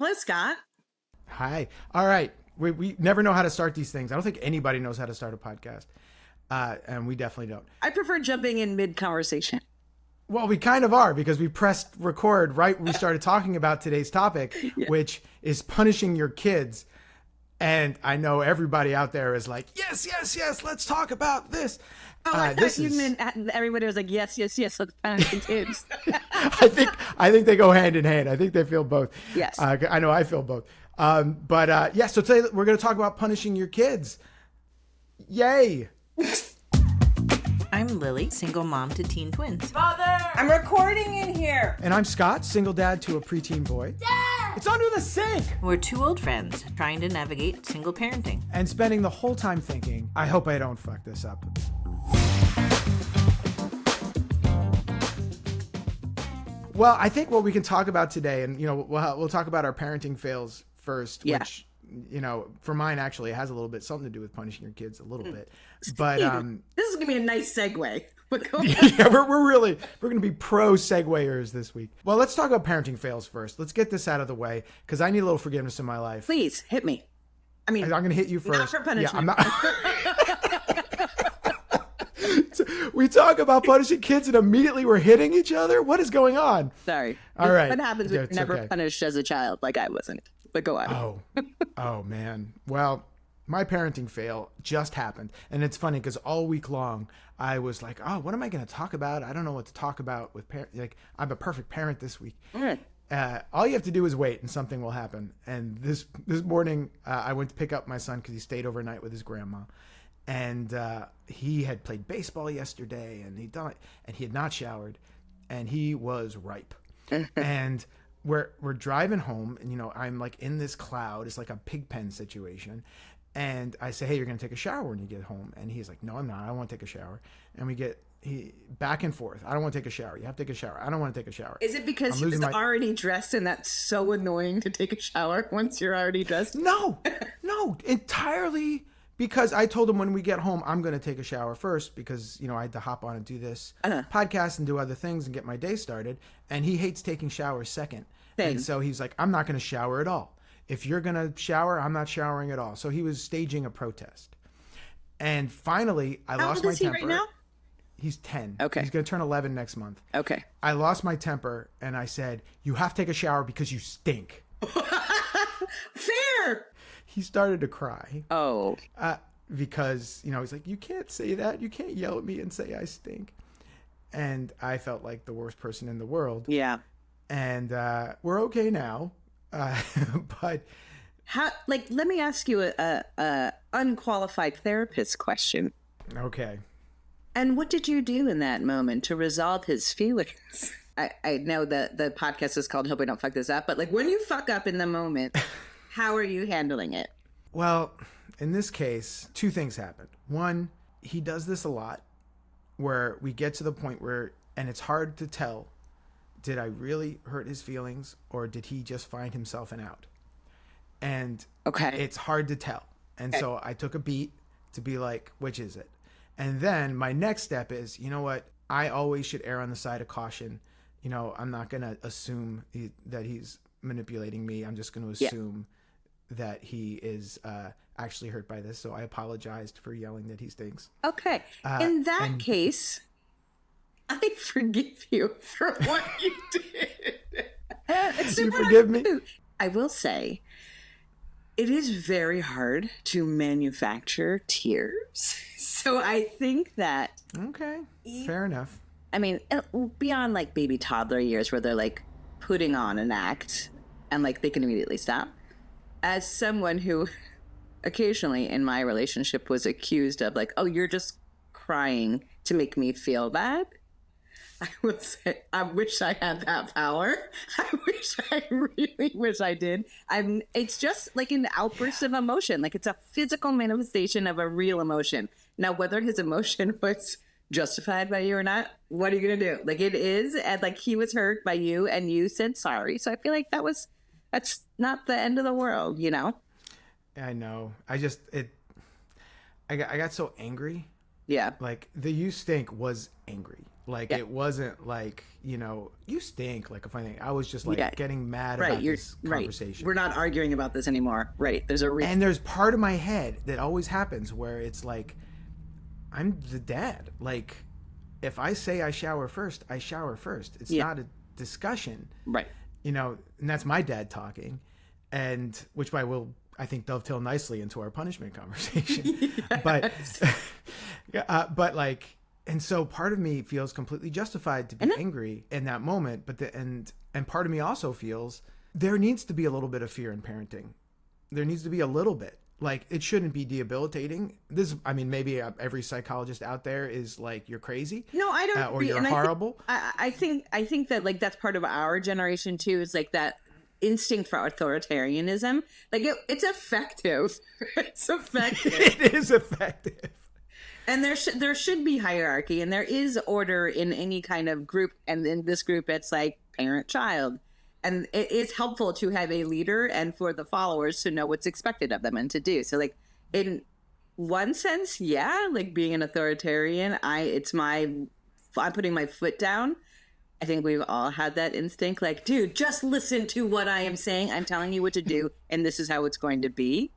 Hello, Scott. Hi. All right. We never know how to start these things. I don't think anybody knows how to start a podcast. And we definitely don't. I prefer jumping in mid-conversation. Well, we kind of are, because we pressed record right when we started talking about today's topic, which is punishing your kids. And I know everybody out there is like, yes, let's talk about this. Oh, I thought you meant everybody was like, yes, let's punish the kids. I think they go hand in hand. I think they feel both. Yes. I know I feel both. So today we're going to talk about punishing your kids. Yay. I'm Lily, single mom to teen twins. Mother! I'm recording in here. And I'm Scott, single dad to a preteen boy. Dad! It's under the sink! We're two old friends trying to navigate single parenting. And spending the whole time thinking, I hope I don't fuck this up. Well, I think what we can talk about today, and we'll talk about our parenting fails first, which for mine actually has a little bit something to do with punishing your kids a little bit. But this is gonna be a nice segue. Yeah, we're going to be pro segwayers this week. Well, let's talk about parenting fails first. Let's get this out of the way because I need a little forgiveness in my life. Please hit me. I mean, I'm going to hit you first. Not for punishment. Yeah, I'm not. We talk about punishing kids and immediately we're hitting each other. What is going on? Sorry. All right. What happens when you're never punished as a child, like I wasn't? But go on. Oh man. Well, my parenting fail just happened. And it's funny because all week long I was like, oh, what am I going to talk about? I don't know what to talk about with parents. Like, I'm a perfect parent this week. All you have to do is wait and something will happen. And this morning I went to pick up my son because he stayed overnight with his grandma. And he had played baseball yesterday and he had not showered and he was ripe. And we're driving home and, I'm like in this cloud. It's like a pig pen situation. And I say, hey, you're going to take a shower when you get home. And he's like, no, I'm not. I don't want to take a shower. And we get back and forth. I don't want to take a shower. You have to take a shower. I don't want to take a shower. Is it because he was already dressed and that's so annoying to take a shower once you're already dressed? No, entirely because I told him when we get home, I'm going to take a shower first because, I had to hop on and do this podcast and do other things and get my day started. And he hates taking showers second. Same. And so he's like, I'm not going to shower at all. If you're going to shower, I'm not showering at all. So he was staging a protest. And finally, I lost my temper. How old is he right now? He's 10. Okay. He's going to turn 11 next month. Okay. I lost my temper and I said, you have to take a shower because you stink. Fair. He started to cry. Oh. Because, he's like, you can't say that. You can't yell at me and say I stink. And I felt like the worst person in the world. Yeah. And we're okay now. But let me ask you a unqualified therapist question. Okay. And what did you do in that moment to resolve his feelings? I know that the podcast is called Hope I Don't Fuck This Up, but when you fuck up in the moment, how are you handling it? Well, in this case, two things happened. One, he does this a lot where we get to the point where, and it's hard to tell, did I really hurt his feelings or did he just find himself an out? And it's hard to tell. And so I took a beat to be like, which is it? And then my next step is, you know what? I always should err on the side of caution. I'm not going to assume that he's manipulating me. I'm just going to assume that he is actually hurt by this. So I apologized for yelling that he stinks. Okay. In that case, I forgive you for what you did. You forgive me? I will say, it is very hard to manufacture tears. So I think that... Okay, fair enough. I mean, beyond baby toddler years where they're putting on an act and they can immediately stop. As someone who occasionally in my relationship was accused of oh, you're just crying to make me feel bad. I would say, I wish I had that power. I really wish I did. It's just an outburst of emotion. It's a physical manifestation of a real emotion. Now, whether his emotion was justified by you or not, what are you going to do? It is, and he was hurt by you and you said sorry. So I feel like that's not the end of the world, I know. I got so angry. Yeah. The you stink was angry. Like Yeah. it wasn't like, you stink, like a funny thing. I was just like Yeah. getting mad Right. about You're this right. conversation. We're not arguing about this anymore. Right. There's a reason. And there's part of my head that always happens where it's like, I'm the dad. Like, if I say I shower first, I shower first. It's not a discussion. Right. And that's my dad talking. And which by will, I think, dovetail nicely into our punishment conversation. Yes. But like, and so part of me feels completely justified to be angry in that moment. But and part of me also feels there needs to be a little bit of fear in parenting. There needs to be a little bit. Like, it shouldn't be debilitating. Maybe every psychologist out there is like, you're crazy. No, I don't. Or you're horrible. I think that like that's part of our generation too. Is like that instinct for authoritarianism. Like it's effective. It's effective. It is effective. And there should be hierarchy, and there is order in any kind of group. And in this group, it's like parent-child. And it is helpful to have a leader and for the followers to know what's expected of them and to do. So like in one sense, yeah, like being an authoritarian, I'm putting my foot down. I think we've all had that instinct. Like, dude, just listen to what I am saying. I'm telling you what to do. And this is how it's going to be.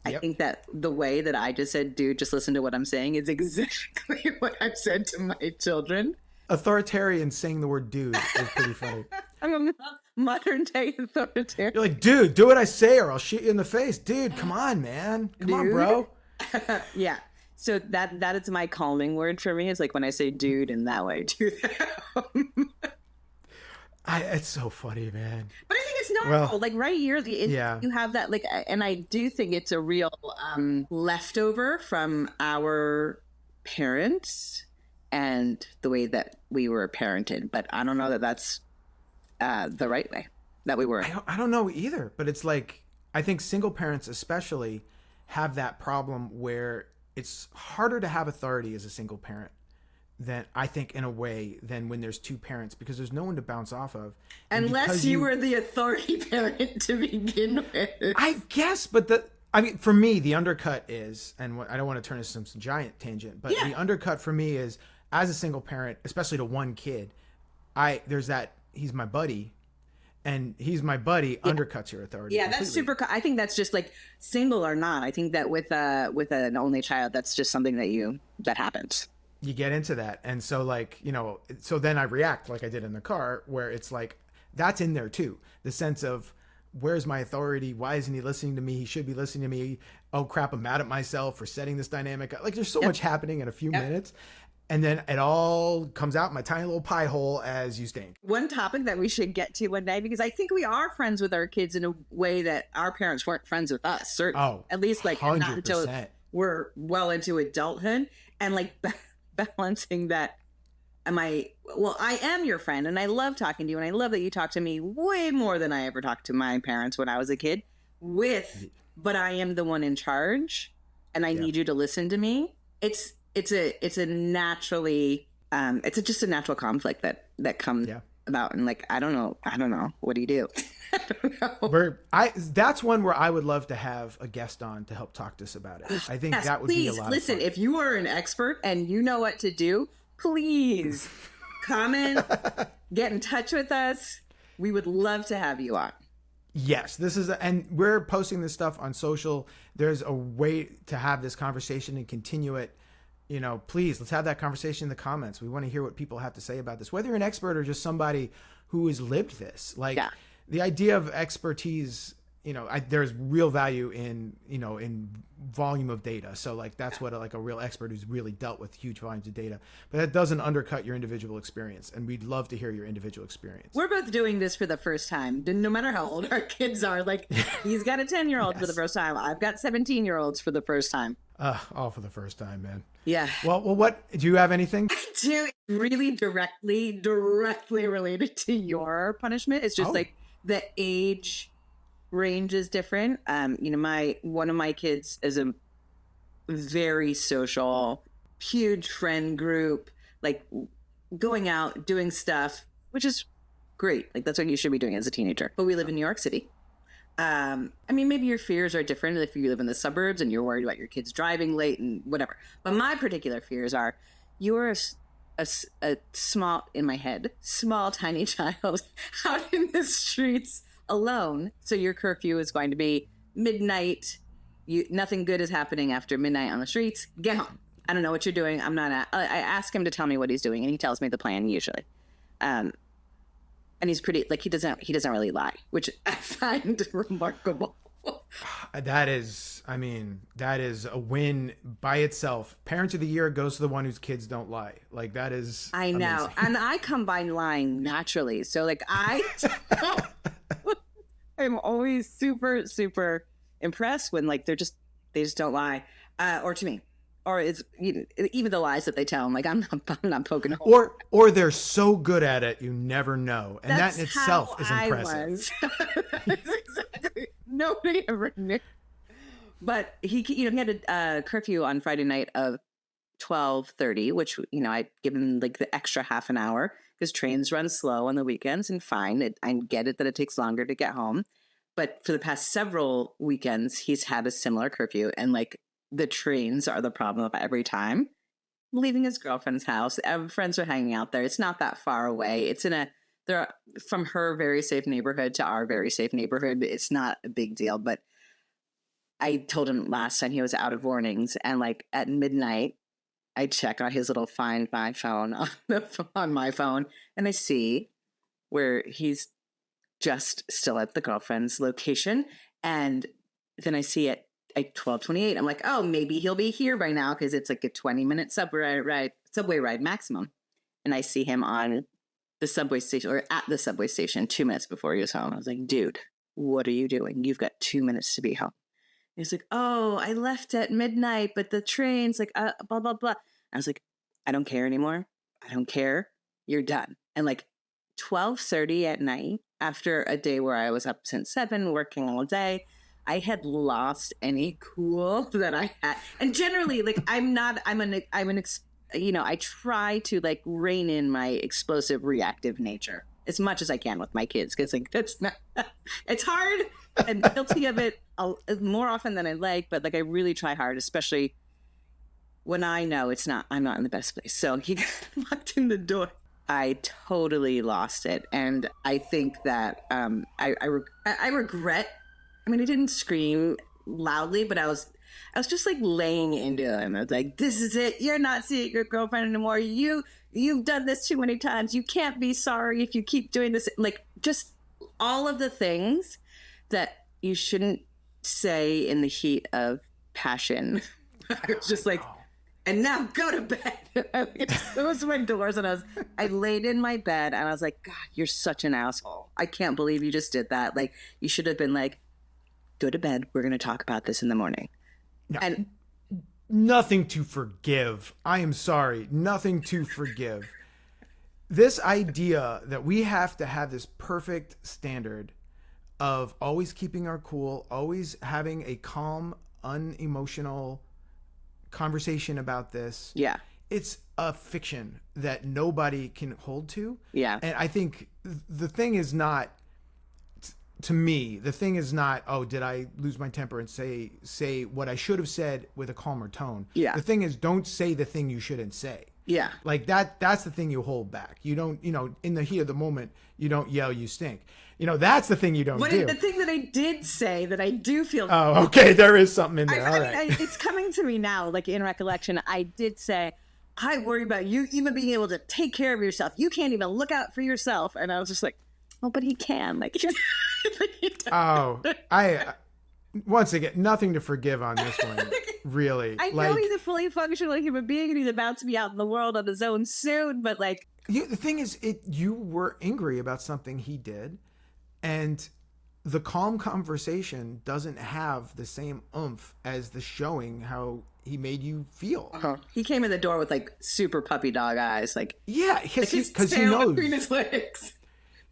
Yep. I think that the way that I just said, dude, just listen to what I'm saying is exactly what I've said to my children. Authoritarian saying the word dude is pretty funny. I'm a modern day authoritarian. You're like, dude, do what I say or I'll shoot you in the face. Dude, come on, man. Come on, bro. Yeah. So that is my calming word for me. Is like when I say dude in that way, do that. It's so funny, man. But I think it's normal. Well, like right here, you have that like, and I do think it's a real leftover from our parents and the way that we were parented. But I don't know that that's the right way that we were. I don't know either, but it's like, I think single parents especially have that problem where it's harder to have authority as a single parent than, I think, in a way, than when there's two parents, because there's no one to bounce off of. Unless you were the authority parent to begin with. I guess, but for me, the undercut is, and I don't want to turn this into some giant tangent, but the undercut for me is, as a single parent, especially to one kid, there's that, he's my buddy, and he's my buddy undercuts your authority. Yeah, completely. That's super. I think that's just like single or not. I think that with an only child, that's just something that happens. You get into that, and so like, so then I react like I did in the car, where it's like, that's in there too. The sense of, where's my authority? Why isn't he listening to me? He should be listening to me. Oh crap, I'm mad at myself for setting this dynamic. Like, there's so much happening in a few minutes. And then it all comes out in my tiny little pie hole as you stink. One topic that we should get to one day, because I think we are friends with our kids in a way that our parents weren't friends with us. Certainly. Oh, at least like 100%. not until we're well into adulthood, and like balancing that. I am your friend, and I love talking to you, and I love that you talk to me way more than I ever talked to my parents when I was a kid. But I am the one in charge, and I need you to listen to me. It's a naturally it's just a natural conflict that comes about, and like I don't know what do you do? I don't know. That's one where I would love to have a guest on to help talk to us about it. I think that would be a lot listen, of fun. If you are an expert and you know what to do, please comment, get in touch with us. We would love to have you on. Yes, and we're posting this stuff on social. There's a way to have this conversation and continue it. Please, let's have that conversation in the comments. We want to hear what people have to say about this, whether you're an expert or just somebody who has lived this. Like the idea of expertise, there's real value in volume of data. So like, that's what a real expert who's really dealt with huge volumes of data, but that doesn't undercut your individual experience. And we'd love to hear your individual experience. We're both doing this for the first time. No matter how old our kids are, like he's got a 10-year-old for the first time. I've got 17-year-olds for the first time. All for the first time, man. Yeah. Well, what do you have anything? I do, really directly related to your punishment. It's just like the age range is different. One of my kids is a very social, huge friend group, like going out, doing stuff, which is great. Like that's what you should be doing as a teenager. But we live in New York City. Maybe your fears are different if you live in the suburbs and you're worried about your kids driving late and whatever. But my particular fears are, you're a small, in my head, small, tiny child out in the streets alone. So your curfew is going to be midnight. Nothing good is happening after midnight on the streets. Get home. I don't know what you're doing. I ask him to tell me what he's doing, and he tells me the plan usually. And he's pretty, like, he doesn't really lie, which I find remarkable. That is a win by itself. Parent of the Year goes to the one whose kids don't lie. Like, that is I know. amazing. And I combine lying naturally. So, like, I'm always super, super impressed when, like, they just don't lie. Or to me. Or it's even the lies that they tell them, like, I'm not poking holes. Or they're so good at it, you never know. And that in itself is impressive. That's exactly. Nobody ever knew. But he had a curfew on Friday night of 12:30, which, I give him like the extra half an hour because trains run slow on the weekends, and fine. I get it that it takes longer to get home. But for the past several weekends, he's had a similar curfew, and like the trains are the problem of every time. Leaving his girlfriend's house, friends are hanging out there. It's not that far away. It's they're from her very safe neighborhood to our very safe neighborhood. It's not a big deal, but I told him last time he was out of warnings, and like at midnight, I check on his little Find My phone on my phone, and I see where he's just still at the girlfriend's location, and then I see it at 12:28. I'm like, oh, maybe he'll be here by now because it's like a 20-minute subway ride maximum, and I see him on the subway station, or at the subway station 2 minutes before he was home. I was like, dude, what are you doing? You've got 2 minutes to be home. And he's like, oh, I left at midnight, but the train's like, blah, blah, blah. I was like, I don't care anymore. I don't care. You're done. And like 12:30 at night, after a day where I was up since 7, working all day, I had lost any cool that I had. And generally, like, I try to like rein in my explosive reactive nature as much as I can with my kids. Cause like, it's hard. I'm guilty of it more often than I like, but like, I really try hard, especially when I know I'm not in the best place. So he walked in the door. I totally lost it. And I think that, I regret, I didn't scream loudly, but I was just like laying into him. I was like, this is it. You're not seeing your girlfriend anymore. You've done this too many times. You can't be sorry if you keep doing this. Like, just all of the things that you shouldn't say in the heat of passion. I was just like, and now go to bed. Those were my doors, and I laid in my bed, and I was like, God, you're such an asshole. I can't believe you just did that. Like, you should have been like, go to bed. We're going to talk about this in the morning. No, and nothing to forgive. I am sorry. Nothing to forgive. This idea that we have to have this perfect standard of always keeping our cool, always having a calm, unemotional conversation about this. Yeah. It's a fiction that nobody can hold to. Yeah. And I think the thing is not, to me, the thing is not, oh, did I lose my temper and say what I should have said with a calmer tone? Yeah. The thing is, don't say the thing you shouldn't say. Yeah. Like that's the thing you hold back. You don't, in the heat of the moment, you don't yell, you stink. That's the thing you don't do. The thing that I did say that I do feel. Oh, okay. There is something in there. All right. It's coming to me now, like in recollection. I did say, I worry about you even being able to take care of yourself. You can't even look out for yourself. And I was just like, oh, but he can. Like, once again, nothing to forgive on this one, really. I know he's a fully functional human being and he's about to be out in the world on his own soon, but like... The thing is, you were angry about something he did, and the calm conversation doesn't have the same oomph as the showing how he made you feel. Uh-huh. He came in the door with like super puppy dog eyes, like... Yeah, because he knows. Between his legs.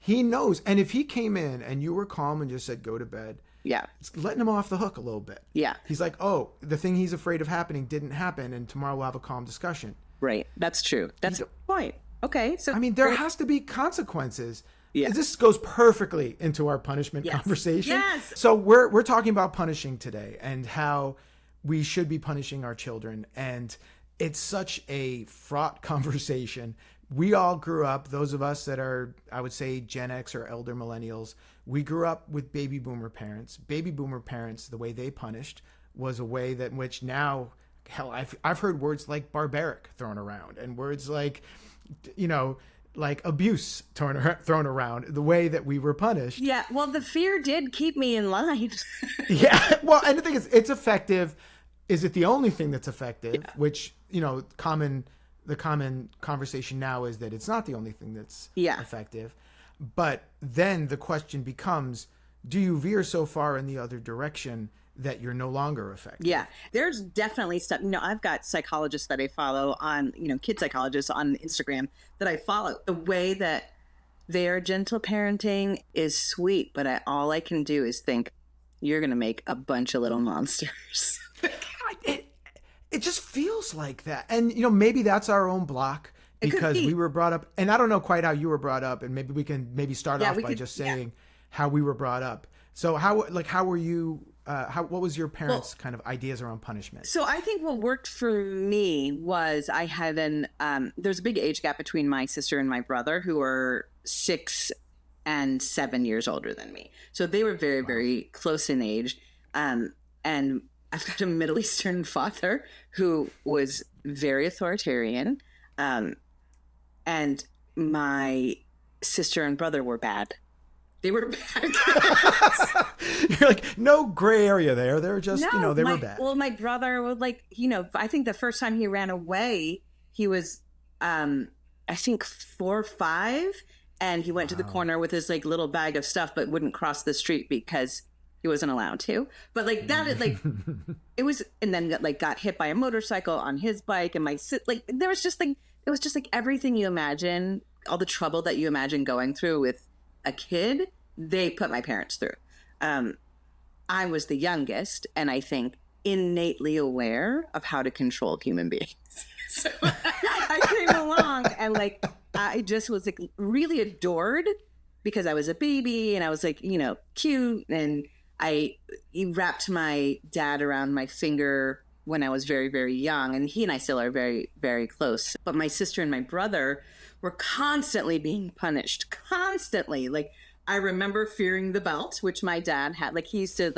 He knows. And if he came in and you were calm and just said, go to bed, yeah, it's letting him off the hook a little bit. Yeah. He's like, oh, the thing he's afraid of happening didn't happen, and tomorrow we'll have a calm discussion. Right. That's true. That's the point. Okay. So there has to be consequences. Yeah. This goes perfectly into our punishment conversation. Yes. So we're talking about punishing today and how we should be punishing our children. And it's such a fraught conversation. We all grew up, those of us that are, I would say, Gen X or elder millennials, we grew up with baby boomer parents. Baby boomer parents, the way they punished was a way that in which now, hell, I've heard words like barbaric thrown around and words like, like abuse thrown around, the way that we were punished. Yeah, well, the fear did keep me in line. Yeah, well, and the thing is, it's effective. Is it the only thing that's effective? Yeah. Which, the common conversation now is that it's not the only thing that's effective. But then the question becomes, do you veer so far in the other direction that you're no longer effective? Yeah, there's definitely stuff. I've got psychologists that I follow on, kid psychologists on Instagram that I follow. The way that their gentle parenting is sweet, but all I can do is think, you're going to make a bunch of little monsters. It just feels like that. And, maybe that's our own block because we were brought up, and I don't know quite how you were brought up, and maybe we can start off by just saying how we were brought up. So how were you, what was your parents' kind of ideas around punishment? So I think what worked for me was I had there's a big age gap between my sister and my brother, who are 6 and 7 years older than me. So they were very, very close in age. And I've got a Middle Eastern father who was very authoritarian. And my sister and brother were bad. They were bad. You're like, no gray area there. They're just, they were bad. Well, my brother would I think the first time he ran away, he was, I think 4 or 5. And he went to the corner with his little bag of stuff, but wouldn't cross the street because he wasn't allowed to. But that is it was, and then got hit by a motorcycle on his bike. And there was just it was just everything you imagine, all the trouble that you imagine going through with a kid, they put my parents through. I was the youngest, and I think innately aware of how to control human beings. So I came along and I just was really adored because I was a baby and I was cute, and he wrapped my dad around my finger when I was very, very young, and he and I still are very, very close. But my sister and my brother were constantly being punished, constantly. I remember fearing the belt, which my dad had. He used to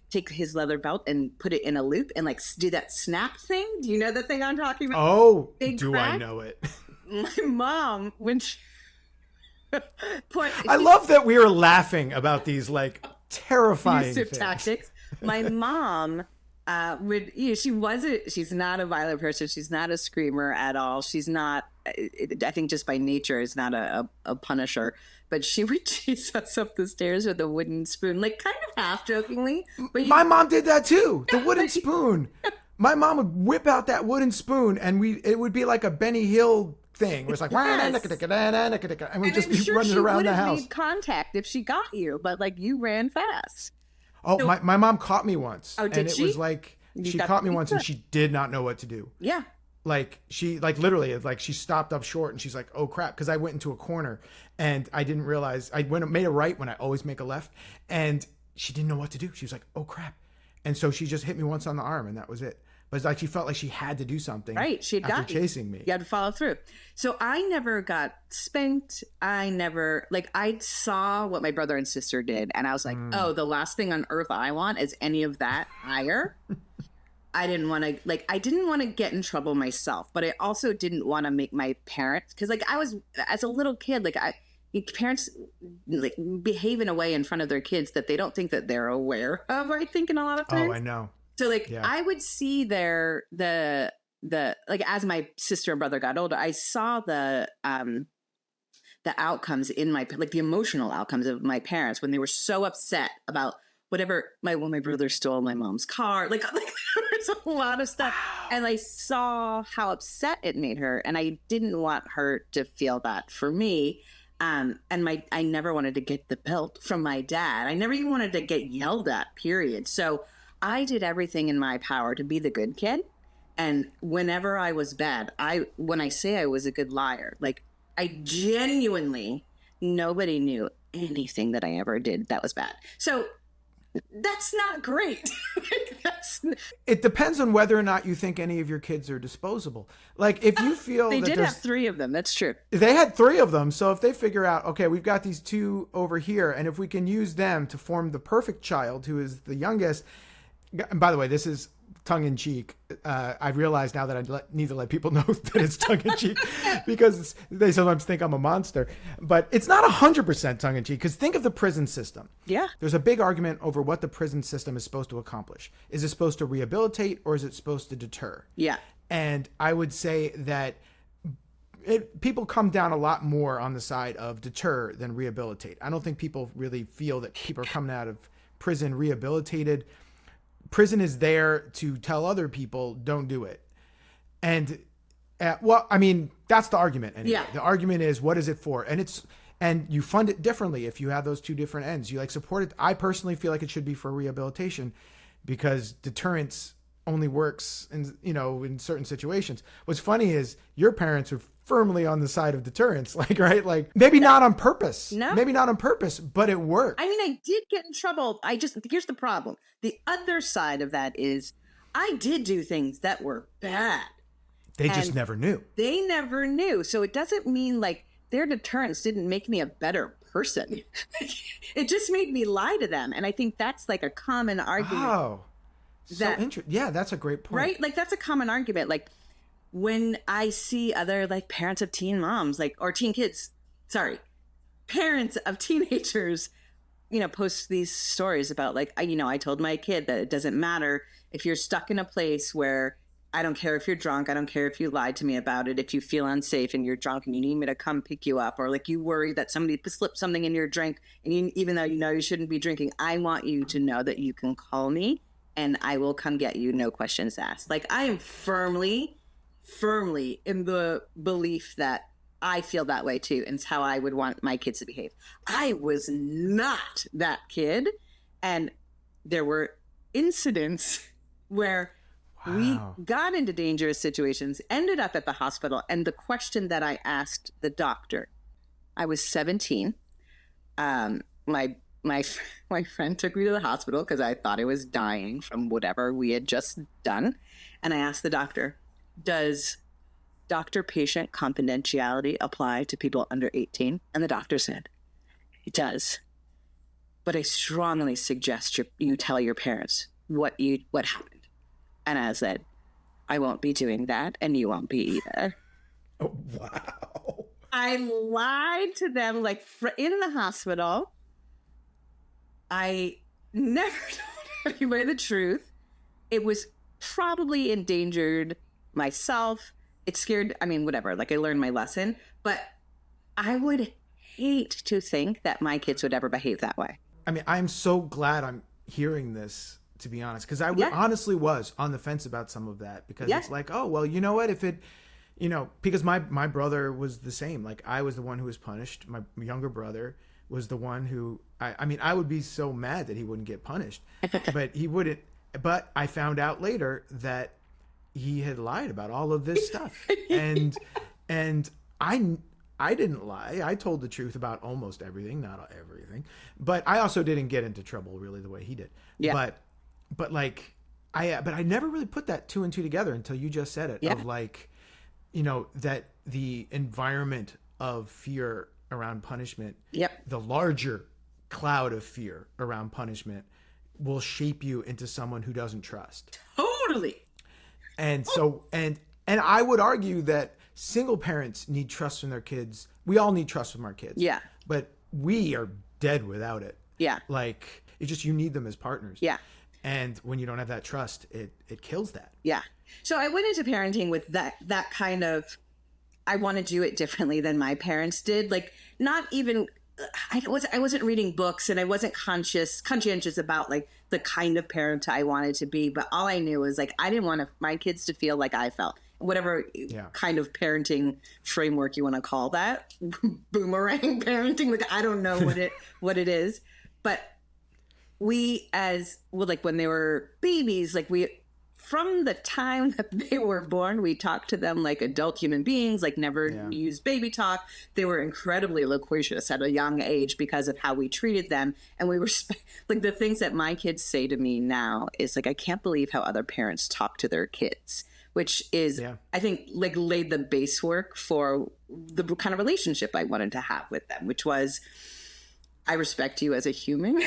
take his leather belt and put it in a loop and do that snap thing. Do you know the thing I'm talking about? Oh, Big do crack? I know it? My mom, when she I love that we are laughing about these terrifying abusive tactics. My mom she's not a violent person. She's not a screamer at all. She's not, I think just by nature is not a punisher, but she would chase us up the stairs with a wooden spoon, kind of half jokingly. But my mom did that too. The wooden spoon. My mom would whip out that wooden spoon, and it would be like a Benny Hill thing. It was like, and we'd just be running around the house. She would have made contact if she got you, but you ran fast. Oh, so, my mom caught me once. Oh, did she? And it was she caught me once and she did not know what to do. Yeah. She literally she stopped up short and she's like, oh crap. Cause I went into a corner and I didn't realize made a right when I always make a left, and she didn't know what to do. She was like, oh crap. And so she just hit me once on the arm and that was it. But she felt like she had to do something. Right. She had got chasing me. You had to follow through. So I never got spanked. I never, I saw what my brother and sister did. And I was like, oh, the last thing on earth I want is any of that higher. I didn't want to, get in trouble myself. But I also didn't want to make my parents, because I was, as a little kid, parents behave in a way in front of their kids that they don't think that they're aware of, I think, in a lot of times. Oh, I know. So I would see the as my sister and brother got older, I saw the outcomes in the emotional outcomes of my parents when they were so upset about whatever, when my brother stole my mom's car, there was a lot of stuff. And I saw how upset it made her, and I didn't want her to feel that for me. And I never wanted to get the belt from my dad. I never even wanted to get yelled at, period. So I did everything in my power to be the good kid. And whenever I was bad, when I say I was a good liar, I genuinely, nobody knew anything that I ever did that was bad. So that's not great. It depends on whether or not you think any of your kids are disposable. Like if you feel They that did there's have 3 of them. That's true. they had 3 of them. So if they figure out, okay, we've got these 2 over here, and if we can use them to form the perfect child, who is the youngest. And by the way, this is tongue in cheek. I realize now that I need to let people know that it's tongue in cheek because they sometimes think I'm a monster. But it's not 100% tongue in cheek, because think of the prison system. Yeah. There's a big argument over what the prison system is supposed to accomplish. Is it supposed to rehabilitate, or is it supposed to deter? Yeah. And I would say that people come down a lot more on the side of deter than rehabilitate. I don't think people really feel that people are coming out of prison rehabilitated. Prison is there to tell other people, don't do it. And well, I mean, that's the argument anyway. Yeah. The argument is, what is it for? And you fund it differently if you have those 2 different ends. You like support it. I personally feel like it should be for rehabilitation, because deterrence only works in certain situations. What's funny is your parents are firmly on the side of deterrence, right? Like maybe not on purpose. No. Maybe not on purpose, but it worked. I mean, I did get in trouble. Here's the problem. The other side of that is I did do things that were bad. They just never knew. They never knew. So it doesn't mean like their deterrence didn't make me a better person. It just made me lie to them. And I think that's like a common argument. Oh, so interesting. Yeah, that's a great point. Right? Like that's a common argument. Like when I see other like parents of teen moms, like, or teen kids, parents of teenagers, post these stories about like, I told my kid that it doesn't matter if you're stuck in a place where I don't care if you're drunk. I don't care if you lied to me about it. If you feel unsafe and you're drunk and you need me to come pick you up, or like you worry that somebody slipped something in your drink, and even though you shouldn't be drinking, I want you to know that you can call me and I will come get you. No questions asked. Like I am firmly in the belief that I feel that way too. And it's how I would want my kids to behave. I was not that kid. And there were incidents where we got into dangerous situations, ended up at the hospital. And the question that I asked the doctor, I was 17. My friend took me to the hospital because I thought I was dying from whatever we had just done. And I asked the doctor, does doctor-patient confidentiality apply to people under 18? And the doctor said, it does. But I strongly suggest you tell your parents what happened. And I said, I won't be doing that, and you won't be either. Oh, wow. I lied to them like in the hospital. I never told anybody the truth. It was probably endangered myself. It scared, whatever, like I learned my lesson, but I would hate to think that my kids would ever behave that way. I'm so glad I'm hearing this, to be honest, because I honestly was on the fence about some of that, because it's like, oh, well, you know what, if it, because my brother was the same. Like I was the one who was punished. My younger brother was the one who, I would be so mad that he wouldn't get punished, but he wouldn't. But I found out later that he had lied about all of this stuff. And I didn't lie. I told the truth about almost everything, not everything. But I also didn't get into trouble really the way he did. Yeah. But I never really put that 2 and 2 together until you just said it. Yeah. Of like, that the environment of fear around punishment, the larger cloud of fear around punishment will shape you into someone who doesn't trust. Totally. And so, and I would argue that single parents need trust from their kids. We all need trust from our kids. Yeah. But we are dead without it. Yeah. Like, it's just, you need them as partners. Yeah. And when you don't have that trust, it kills that. Yeah. So I went into parenting with that kind of, I want to do it differently than my parents did. Like, not even, I wasn't reading books, and I wasn't conscientious about like the kind of parent I wanted to be. But all I knew was like, I didn't want my kids to feel like I felt. Whatever kind of parenting framework you want to call that, boomerang parenting. Like, I don't know what it is, but we, as well, like when they were babies, like from the time that they were born, we talked to them like adult human beings, like never used baby talk. They were incredibly loquacious at a young age because of how we treated them. And we were like, the things that my kids say to me now is like, I can't believe how other parents talk to their kids, which is, I think, like laid the base work for the kind of relationship I wanted to have with them, which was, I respect you as a human.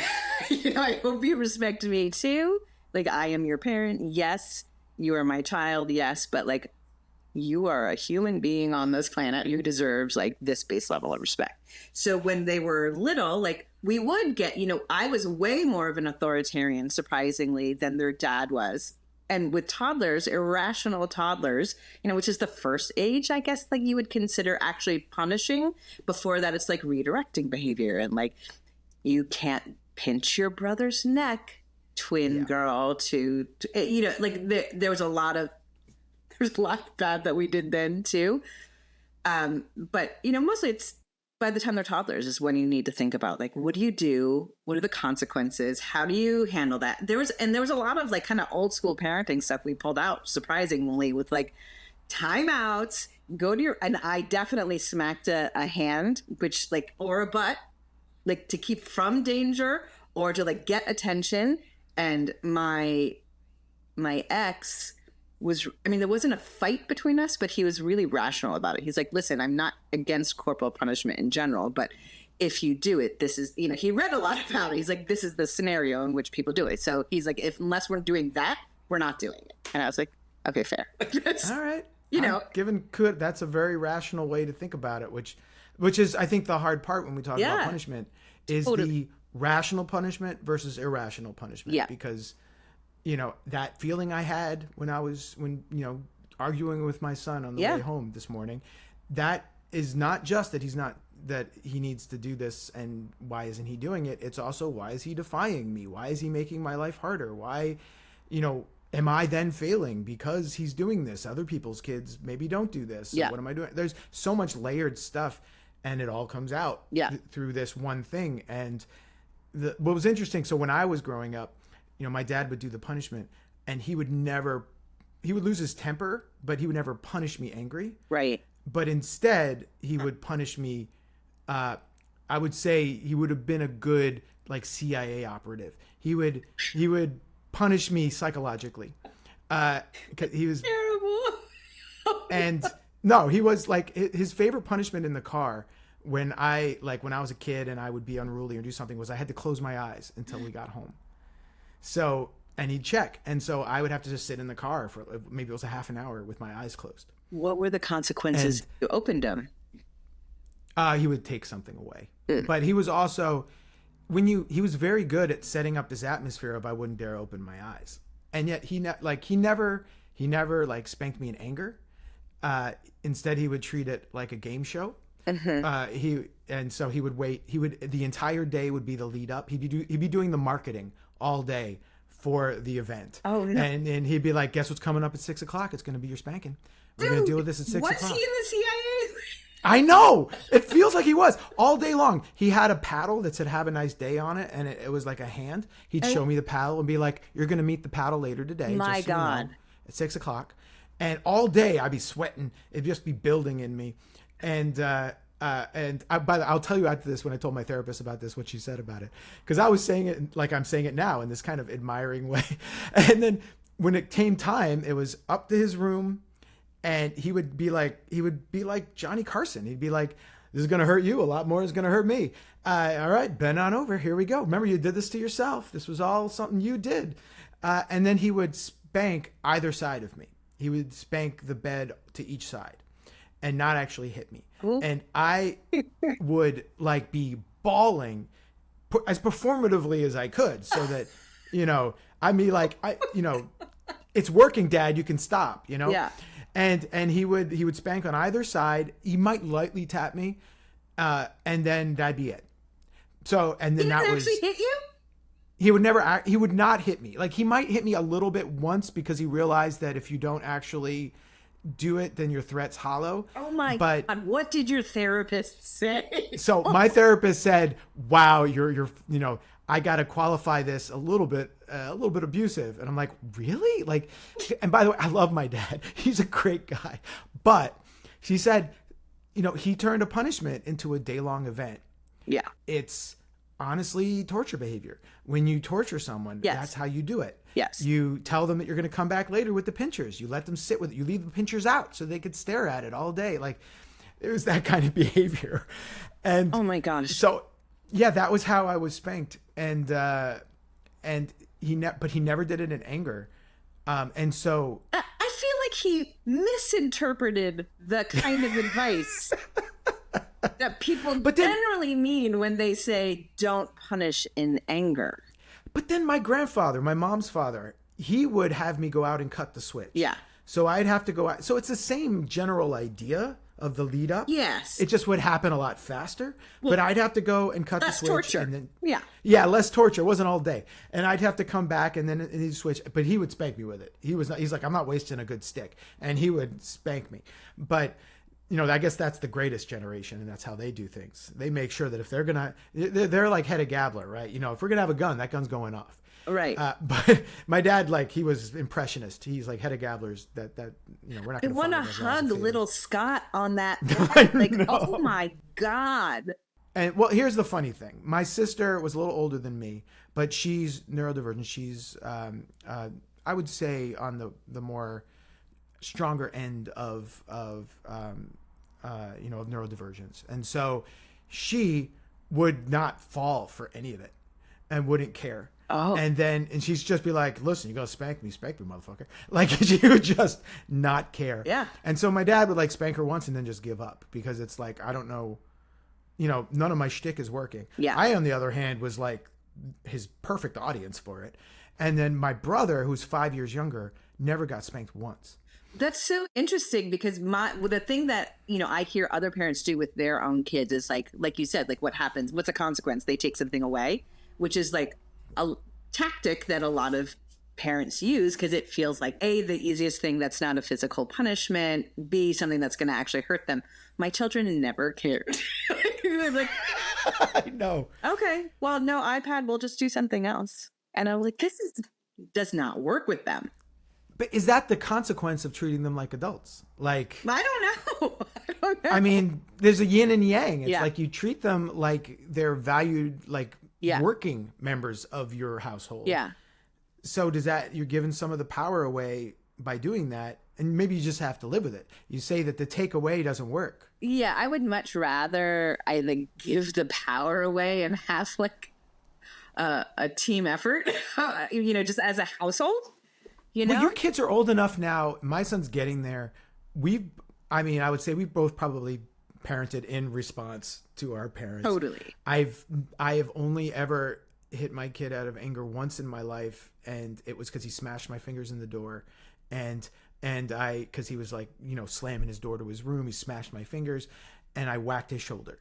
I hope you respect me too. Like, I am your parent. Yes, you are my child. Yes, but like, you are a human being on this planet who deserves like this base level of respect. So when they were little, like we would get, I was way more of an authoritarian, surprisingly, than their dad was. And with toddlers, irrational toddlers, which is the first age, I guess, like you would consider actually punishing. Before that, it's like redirecting behavior. And like, you can't pinch your brother's neck, twin girl, like there was a lot of bad that we did then too. But, mostly it's by the time they're toddlers is when you need to think about like, what do you do? What are the consequences? How do you handle that? There was a lot of like kind of old school parenting stuff we pulled out, surprisingly, with like timeouts, and I definitely smacked a hand, which like, or a butt, like to keep from danger or to like get attention. And my ex was, there wasn't a fight between us, but he was really rational about it. He's like, listen, I'm not against corporal punishment in general, but if you do it, this is, he read a lot about it. He's like, this is the scenario in which people do it. So he's like, unless we're doing that, we're not doing it. And I was like, okay, fair. All right. That's a very rational way to think about it, which is, I think, the hard part when we talk about punishment is the rational punishment versus irrational punishment. Yeah. Because, that feeling I had when arguing with my son on the way home this morning, that is not just that that he needs to do this and why isn't he doing it? It's also, why is he defying me? Why is he making my life harder? Why, am I then failing because he's doing this? Other people's kids maybe don't do this. So what am I doing? There's so much layered stuff, and it all comes out through this one thing. And what was interesting, so when I was growing up, my dad would do the punishment, and he would lose his temper, but he would never punish me angry. Right. But instead, he would punish me. I would say he would have been a good like CIA operative. He would punish me psychologically. 'Cause he was terrible. And no, he was like, his favorite punishment in the car when I was a kid and I would be unruly or do something was I had to close my eyes until we got home. So, and he'd check. And so I would have to just sit in the car for maybe it was a half an hour with my eyes closed. What were the consequences if you opened them? He would take something away. But he was also, he was very good at setting up this atmosphere of I wouldn't dare open my eyes. And yet he never spanked me in anger. Instead, he would treat it like a game show. So he would wait. The entire day would be the lead up. He'd be doing the marketing all day for the event. Oh, no. And he'd be like, guess what's coming up at 6:00? It's going to be your spanking. We're going to deal with this at 6:00. Was he in the CIA? I know. It feels like he was all day long. He had a paddle that said "Have a nice day" on it, and it was like a hand. He'd show me the paddle and be like, "You're going to meet the paddle later today." My God. At 6:00, and all day I'd be sweating. It'd just be building in me, and I'll tell you after this when I told my therapist about this what she said about it, because I was saying it like I'm saying it now in this kind of admiring way, and then when it came time, it was up to his room. And he would be like Johnny Carson. He'd be like, this is going to hurt you. A lot more is going to hurt me. All right, bend on over. Here we go. Remember, you did this to yourself. This was all something you did. And then he would spank either side of me. He would spank the bed to each side and not actually hit me. Ooh. And I would be bawling as performatively as I could so that, I'd be like, it's working, Dad. You can stop, Yeah. And he would spank on either side. He might lightly tap me, and then that'd be it. So, and then that was. He actually hit you? He would not hit me. Like, he might hit me a little bit once because he realized that if you don't actually do it, then your threat's hollow. Oh my God! What did your therapist say? So my therapist said, "Wow, I got to qualify this a little bit abusive. And I'm like, really? Like, and by the way, I love my dad. He's a great guy. But she said, he turned a punishment into a day-long event. Yeah. It's honestly torture behavior. When you torture someone, that's how you do it. Yes. You tell them that you're going to come back later with the pinchers. You let them sit with it. You leave the pinchers out so they could stare at it all day. Like, it was that kind of behavior. And oh my gosh. So yeah, that was how I was spanked. And he never did it in anger. And so I feel like he misinterpreted the kind of advice that people generally mean when they say don't punish in anger. But then my grandfather, my mom's father, he would have me go out and cut the switch. Yeah. So I'd have to go out. So it's the same general idea of the lead up. Yes. It just would happen a lot faster. But I'd have to go and cut the switch. Torture. And then, yeah, less torture. It wasn't all day. And I'd have to come back and then he'd switch. But he would spank me with it. He's like, I'm not wasting a good stick. And he would spank me. But I guess that's the greatest generation, and that's how they do things. They make sure that if they're like Hedda Gabler, right? If we're gonna have a gun, that gun's going off. Right. But my dad, like, he was impressionist. He's like Hedda Gabler's that we're not. I want to hug little Scott on that. Oh my God. And well, here's the funny thing. My sister was a little older than me, but she's neurodivergent. She's I would say on the more stronger end of neurodivergence. And so she would not fall for any of it and wouldn't care. Oh. And she'd just be like, listen, you gotta spank me, motherfucker. Like, she would just not care. Yeah. And so my dad would like spank her once and then just give up because it's like, I don't know, none of my shtick is working. Yeah. I, on the other hand, was like his perfect audience for it. And then my brother, who's 5 years younger, never got spanked once. That's so interesting because the thing that, I hear other parents do with their own kids is like you said, like what happens, what's the consequence? They take something away, which is like a tactic that a lot of parents use because it feels like A, the easiest thing that's not a physical punishment, B, something that's going to actually hurt them. My children never cared. They're like, I know. Okay, well, no iPad, we'll just do something else. And I'm like, does not work with them. But is that the consequence of treating them like adults? Like, I don't know. I mean, there's a yin and yang. It's like you treat them like they're valued, like working members of your household. Yeah. So does that, you're giving some of the power away by doing that, and maybe you just have to live with it. You say that the takeaway doesn't work. Yeah, I would much rather either give the power away and have like a team effort, just as a household. Well, your kids are old enough now. My son's getting there. I would say we've both probably parented in response to our parents. Totally. I have only ever hit my kid out of anger once in my life, and it was because he smashed my fingers in the door, and because he was like, slamming his door to his room, he smashed my fingers, and I whacked his shoulder.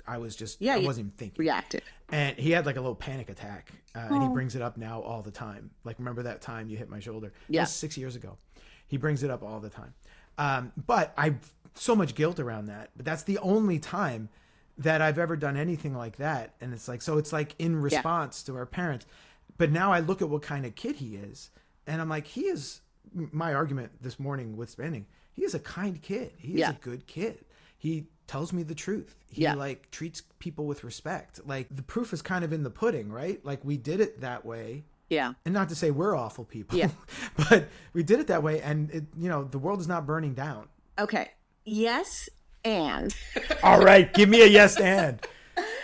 I wasn't even thinking. Reacted. And he had like a little panic attack, and he brings it up now all the time. Like, remember that time you hit my shoulder? Yeah. That was 6 years ago. He brings it up all the time. But I've so much guilt around that. But that's the only time that I've ever done anything like that. And it's like, so it's like in response to our parents. But now I look at what kind of kid he is, and I'm like, he is, my argument this morning with Spanning, he is a kind kid. He is a good kid. He tells me the truth. He like treats people with respect. Like, the proof is kind of in the pudding, right? Like, we did it that way. Yeah. And not to say we're awful people. Yeah. But we did it that way, and it, the world is not burning down. Okay. Yes, and. All right, give me a yes and.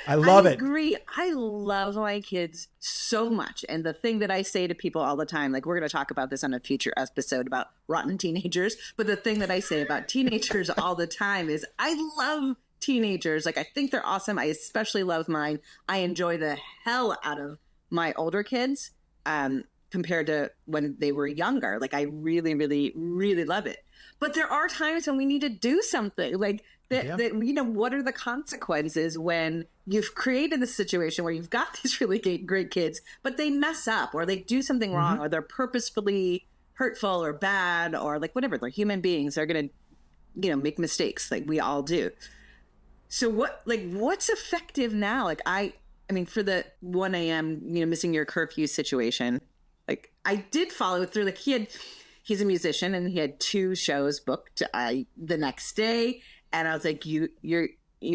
I love it. I agree. I love my kids so much. And the thing that I say to people all the time, like, we're going to talk about this on a future episode about rotten teenagers. But the thing that I say about teenagers all the time is I love teenagers. Like, I think they're awesome. I especially love mine. I enjoy the hell out of my older kids compared to when they were younger. Like, I really, really, really love it. But there are times when we need to do something. Like, what are the consequences when you've created this situation where you've got these really great kids, but they mess up or they do something wrong, or they're purposefully hurtful or bad, or like whatever. They're human beings. They're going to, make mistakes like we all do. So what's effective now? Like, I mean, for the 1 a.m., missing your curfew situation, like I did follow through. Like he's a musician and he had 2 shows booked the next day. And I was like, you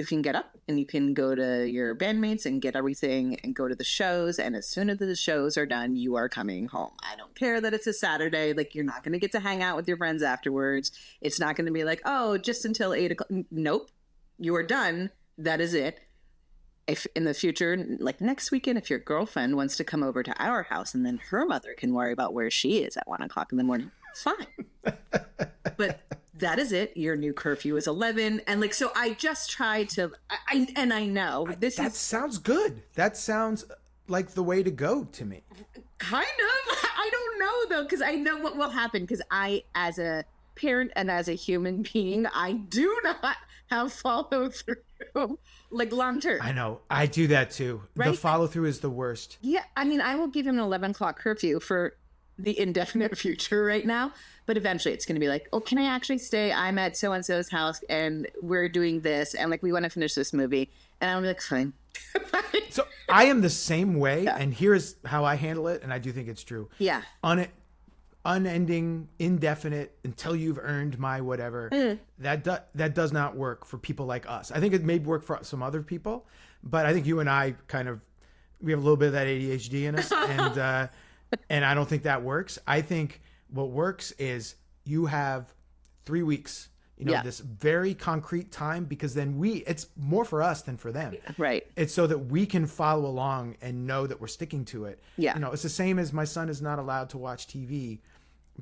can get up and you can go to your bandmates and get everything and go to the shows. And as soon as the shows are done, you are coming home. I don't care that it's a Saturday. Like, you're not going to get to hang out with your friends afterwards. It's not going to be like, oh, just until 8 o'clock. Nope. You are done. That is it. If in the future, like next weekend, if your girlfriend wants to come over to our house and then her mother can worry about where she is at 1 o'clock in the morning, it's fine. But that is it. Your new curfew is 11. And like, so I just try to, I know that sounds good. That sounds like the way to go to me. Kind of. I don't know though, because I know what will happen. Because I, as a parent and as a human being, I do not have follow through, like long term. I know. I do that too. Right? The follow through is the worst. Yeah. I mean, I will give him an 11 o'clock curfew for the indefinite future right now. But eventually it's going to be like, oh, can I actually stay? I'm at so-and-so's house and we're doing this. And like, we want to finish this movie. And I'm like, fine. So I am the same way. Yeah. And here's how I handle it. And I do think it's true. Yeah. Unending, indefinite, until you've earned my whatever. That does not work for people like us. I think it may work for some other people. But I think you and I we have a little bit of that ADHD in us. And I don't think that works. I think what works is you have 3 weeks, this very concrete time, because then it's more for us than for them. Right. It's so that we can follow along and know that we're sticking to it. Yeah. It's the same as my son is not allowed to watch TV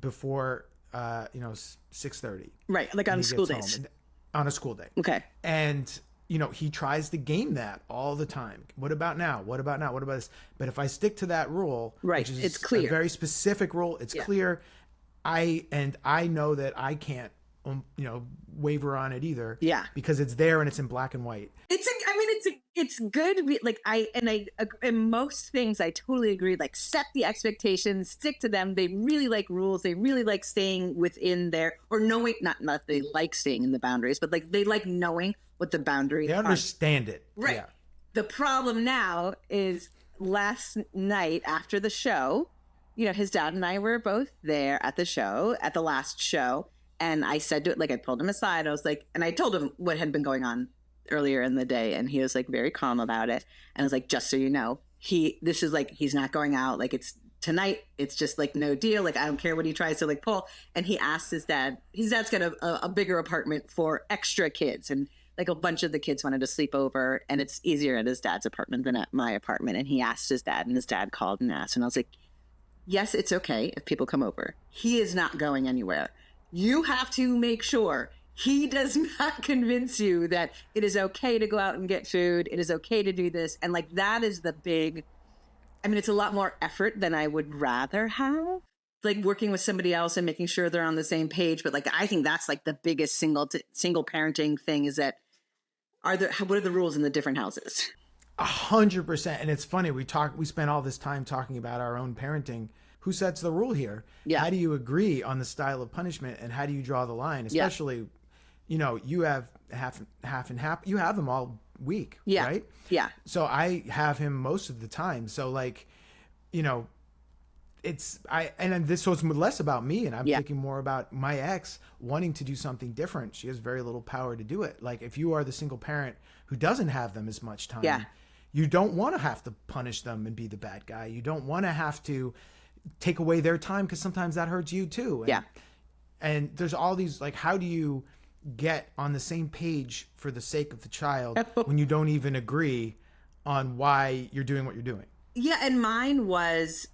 before, 6:30. Right. Like on school days. On a school day. Okay. And he tries to game that all the time. What about now? What about now? What about this? But if I stick to that rule, right, which is it's clear. A very specific rule, it's clear. I know that I can't, waver on it either. Yeah. Because it's there and it's in black and white. It's good. Like in most things, I totally agree. Like, set the expectations, stick to them. They really like rules. They really like staying within their, or knowing, not they like staying in the boundaries, but like they like knowing what the boundaries are. They understand it. Right. Yeah. The problem now is last night after the show, his dad and I were both there at the show, at the last show. And I said to it, like, I pulled him aside. I was like, and I told him what had been going on earlier in the day. And he was like very calm about it. And I was like, just so you know, this is like, he's not going out. Like, it's tonight. It's just like, no deal. Like, I don't care what he tries to like pull. And he asked his dad's got a bigger apartment for extra kids. And like a bunch of the kids wanted to sleep over, and it's easier at his dad's apartment than at my apartment. And he asked his dad, and his dad called and asked. And I was like, yes, it's okay if people come over. He is not going anywhere. You have to make sure he does not convince you that it is okay to go out and get food. It is okay to do this. And like, that is the big, it's a lot more effort than I would rather have. Like, working with somebody else and making sure they're on the same page. But like, I think that's like the biggest single parenting thing, is that what are the rules in the different houses? 100%. And it's funny. We spent all this time talking about our own parenting. Who sets the rule here? Yeah. How do you agree on the style of punishment, and how do you draw the line? Especially, you have half and half. You have them all week, right? Yeah. So I have him most of the time. So like, so it's less about me, and I'm thinking more about my ex wanting to do something different. She has very little power to do it. Like, if you are the single parent who doesn't have them as much time, you don't want to have to punish them and be the bad guy. You don't want to have to take away their time, because sometimes that hurts you too. And there's all these, like, how do you get on the same page for the sake of the child when you don't even agree on why you're doing what you're doing? Yeah. And mine was,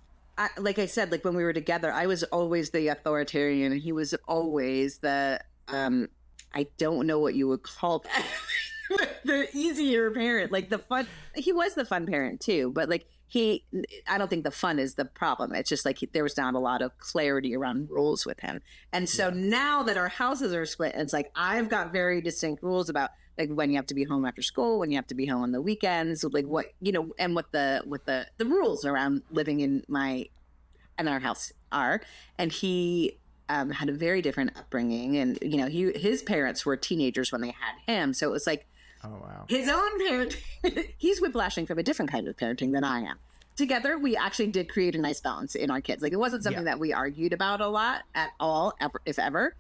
like I said, like when we were together, I was always the authoritarian, and he was always the, I don't know what you would call the easier parent, like the fun. He was the fun parent too, but like, I don't think the fun is the problem. It's just like there was not a lot of clarity around rules with him. And so now that our houses are split, it's like I've got very distinct rules about like when you have to be home after school, when you have to be home on the weekends, like what, and what the rules around living in our house are. And he had a very different upbringing, and his parents were teenagers when they had him. So it was like Oh, wow. His own parent, he's whiplashing from a different kind of parenting than I am. Together, we actually did create a nice balance in our kids. Like, it wasn't something that we argued about a lot at all, ever, if ever.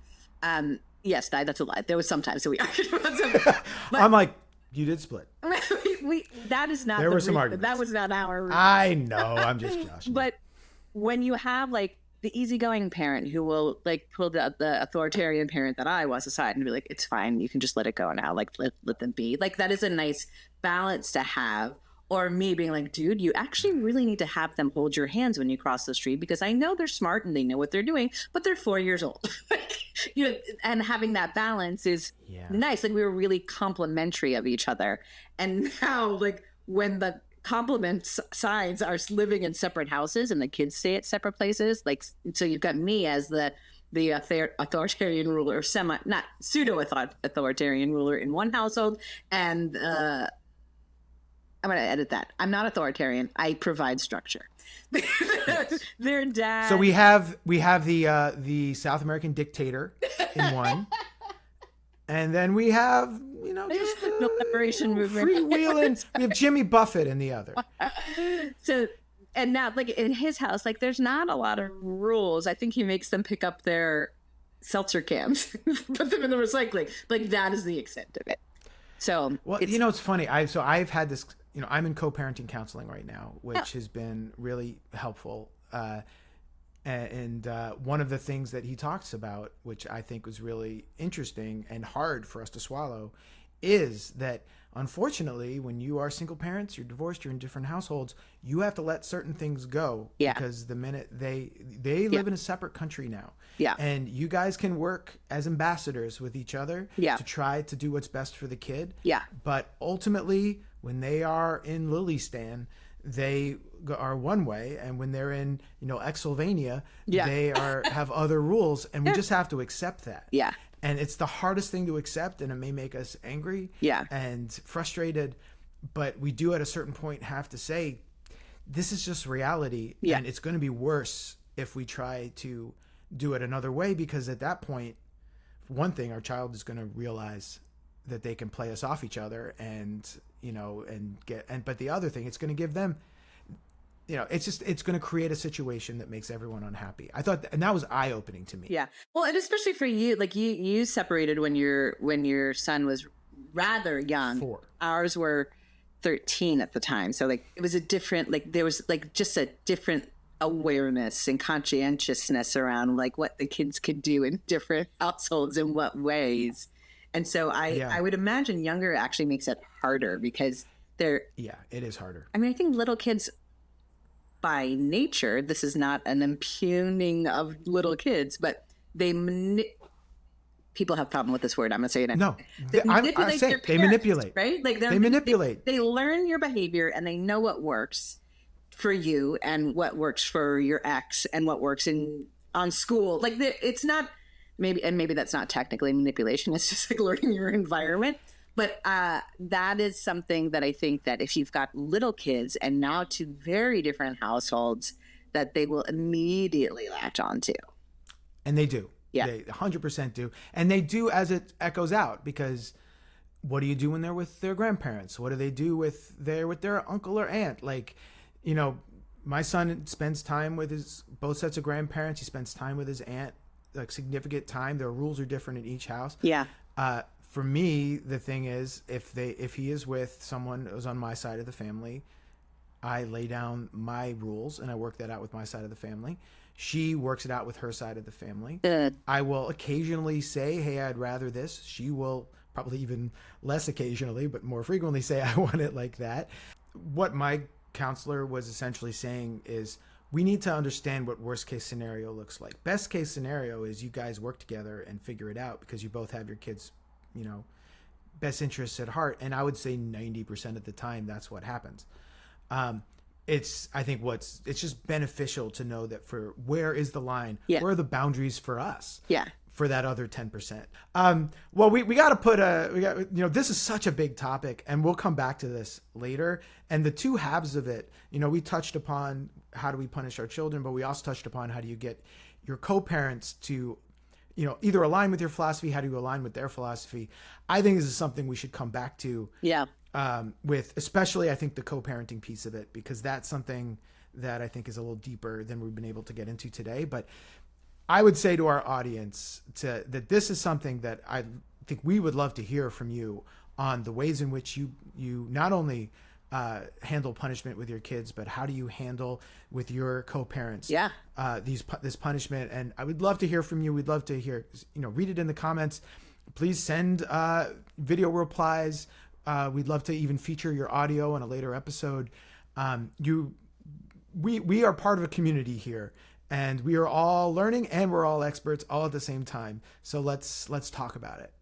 Yes, that's a lie. There was sometimes that we argued about something. But I'm like, you did split. that is not There were some arguments. That was not our I know. I'm just joshing. But when you have like the easygoing parent who will like pull the authoritarian parent that I was aside and be like, it's fine, you can just let it go now, like let them be, like that is a nice balance to have. Or me being like, dude, you actually really need to have them hold your hands when you cross the street, because I know they're smart and they know what they're doing, but they're 4 years old. And having that balance is nice. Like, we were really complimentary of each other. And now, like, when the complement sides are living in separate houses and the kids stay at separate places, like, so you've got me as the authoritarian ruler, not pseudo authoritarian ruler in one household, and I'm going to edit that. I'm not authoritarian. I provide structure. Their dad. So we have the South American dictator in one, and then we have just the liberation movement, freewheeling. We have Jimmy Buffett in the other. So, and now, like in his house, like there's not a lot of rules. I think he makes them pick up their seltzer cans, put them in the recycling. Like, that is the extent of it. So, well, it's funny. I've had this. I'm in co-parenting counseling right now, which has been really helpful. And one of the things that he talks about, which I think was really interesting and hard for us to swallow, is that unfortunately, when you are single parents, you're divorced, you're in different households, you have to let certain things go. Yeah. Because the minute they live in a separate country now. Yeah. And you guys can work as ambassadors with each other to try to do what's best for the kid. Yeah. But ultimately, when they are in Lilistan, they are one way, and when they're in Exylvania, they have other rules, and we just have to accept that. Yeah. And it's the hardest thing to accept, and it may make us angry and frustrated, but we do at a certain point have to say, this is just reality, and it's going to be worse if we try to do it another way, because at that point, one thing, our child is going to realize that they can play us off each other, and but the other thing, it's going to give them, it's going to create a situation that makes everyone unhappy. I thought, and that was eye-opening to me. Yeah. Well, and especially for you, like you separated when your son was rather young. 4. Ours were 13 at the time. So like it was a different, like there was like just a different awareness and conscientiousness around like what the kids could do in different households in what ways. And so I would imagine younger actually makes it harder because they're... Yeah, it is harder. I mean, I think little kids by nature, this is not an impugning of little kids, but people have a problem with this word. I'm going to say it. No, they manipulate their parents, they manipulate. Right? Like they manipulate. They learn your behavior and they know what works for you and what works for your ex and what works on school. Like it's not... Maybe that's not technically manipulation. It's just like learning your environment. But that is something that I think that if you've got little kids and now 2 very different households, that they will immediately latch onto. And they do. Yeah. They 100% do. And they do as it echoes out, because what do you do when they're with their grandparents? What do they do with their uncle or aunt? Like, my son spends time with both sets of grandparents. He spends time with his aunt, like significant time. Their rules are different in each house. Yeah. For me, the thing is, if he is with someone who's on my side of the family, I lay down my rules and I work that out with my side of the family. She works it out with her side of the family. I will occasionally say, hey, I'd rather this. She will probably even less occasionally, but more frequently say, I want it like that. What my counselor was essentially saying is, we need to understand what worst case scenario looks like. Best case scenario is you guys work together and figure it out because you both have your kids' best interests at heart. And I would say 90% of the time that's what happens. It's just beneficial to know that for where is the line? Yeah. Where are the boundaries for us? Yeah. For that other 10%. Well, we got to put this is such a big topic, and we'll come back to this later. And the 2 halves of it, we touched upon how do we punish our children, but we also touched upon how do you get your co-parents to, either align with your philosophy? How do you align with their philosophy? I think this is something we should come back to. Yeah. With especially, I think, the co-parenting piece of it, because that's something that I think is a little deeper than we've been able to get into today. But I would say to our audience that this is something that I think we would love to hear from you on the ways in which you not only handle punishment with your kids, but how do you handle with your co-parents this punishment. And I would love to hear from you. We'd love to hear, read it in the comments. Please send video replies. We'd love to even feature your audio in a later episode. We are part of a community here, and we are all learning, and we're all experts all at the same time. So let's talk about it.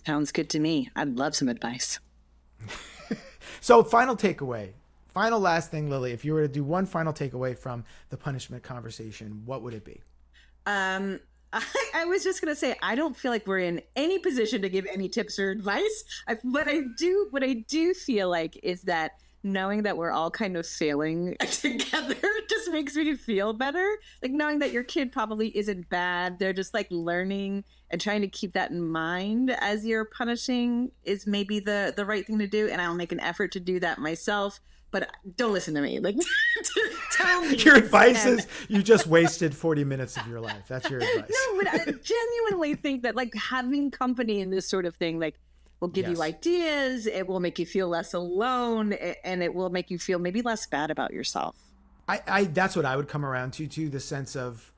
Sounds good to me. I'd love some advice. So final last thing, Lily, if you were to do one final takeaway from the punishment conversation, what would it be? I was just going to say, I don't feel like we're in any position to give any tips or advice. What I do feel like is that knowing that we're all kind of sailing together just makes me feel better. Like knowing that your kid probably isn't bad. They're just like learning, and trying to keep that in mind as you're punishing is maybe the right thing to do. And I'll make an effort to do that myself. But don't listen to me. Like, tell me. Your advice is you just wasted 40 minutes of your life. That's your advice. No, but I genuinely think that like having company in this sort of thing, like, will give you ideas. It will make you feel less alone, and it will make you feel maybe less bad about yourself. I that's what I would come around to the sense of,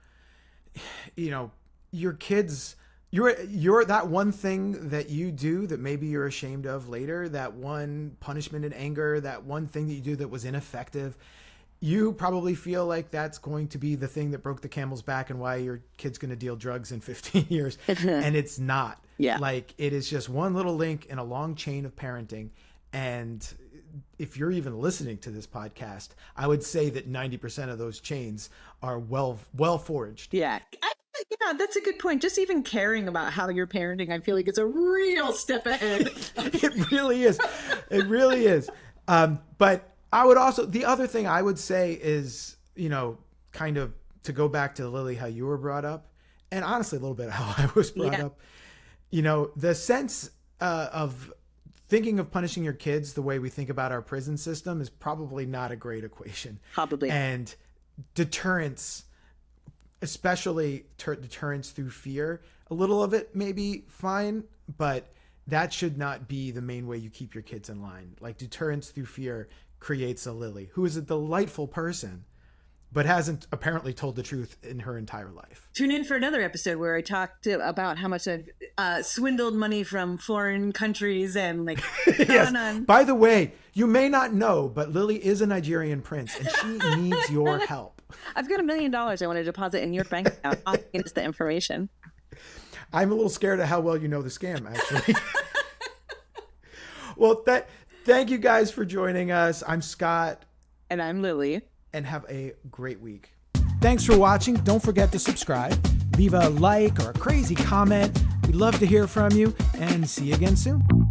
your kids. You're that one thing that you do that maybe you're ashamed of later, that one punishment and anger, that one thing that you do that was ineffective. You probably feel like that's going to be the thing that broke the camel's back and why your kid's going to deal drugs in 15 years. And it's not. Yeah. Like, it is just one little link in a long chain of parenting. And if you're even listening to this podcast, I would say that 90% of those chains are well forged. Yeah. Yeah, that's a good point. Just even caring about how you're parenting, I feel like it's a real step ahead. It really is. It really is. But I would also, the other thing I would say is, kind of to go back to Lily, how you were brought up, and honestly, a little bit how I was brought up, the sense of thinking of punishing your kids the way we think about our prison system is probably not a great equation. Probably. And deterrence, especially deterrence through fear, a little of it may be fine, but that should not be the main way you keep your kids in line. Like, deterrence through fear creates a Lily who is a delightful person, but hasn't apparently told the truth in her entire life. Tune in for another episode where I talked about how much I've swindled money from foreign countries and like. Yes. By the way, you may not know, but Lily is a Nigerian prince, and she needs your help. I've got $1 million I want to deposit in your bank account. I'll get us the information. I'm a little scared of how well you know the scam, actually. Well, thank you guys for joining us. I'm Scott. And I'm Lily. And have a great week. Thanks for watching. Don't forget to subscribe. Leave a like or a crazy comment. We'd love to hear from you, and see you again soon.